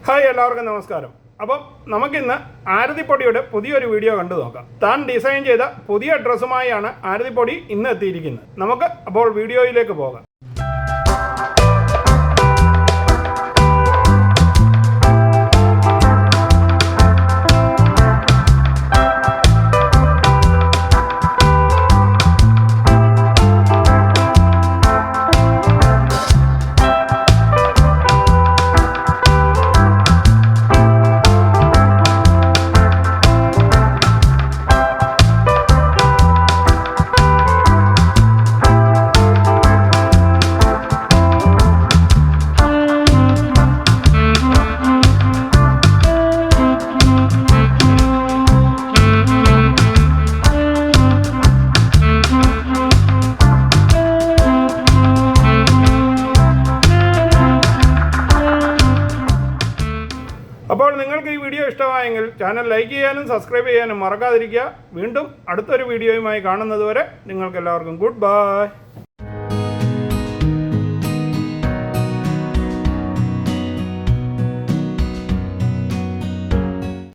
Hi, എല്ലാവർക്കും നമസ്കാരം. അപ്പം നമുക്കിന്ന് ആരതിപ്പൊടിയുടെ പുതിയൊരു വീഡിയോ കണ്ടു നോക്കാം. താൻ ഡിസൈൻ ചെയ്ത പുതിയ ഡ്രസ്സുമായാണ് ആരതിപ്പൊടി ഇന്ന് എത്തിയിരിക്കുന്നത്. നമുക്ക് അപ്പോൾ വീഡിയോയിലേക്ക് പോകാം. അപ്പോൾ നിങ്ങൾക്ക് ഈ വീഡിയോ ഇഷ്ടമായെങ്കിൽ ചാനൽ ലൈക്ക് ചെയ്യാനും സബ്സ്ക്രൈബ് ചെയ്യാനും മറക്കാതിരിക്കുക. വീണ്ടും അടുത്തൊരു വീഡിയോയുമായി കാണുന്നതുവരെ നിങ്ങൾക്കെല്ലാവർക്കും ഗുഡ് ബൈ.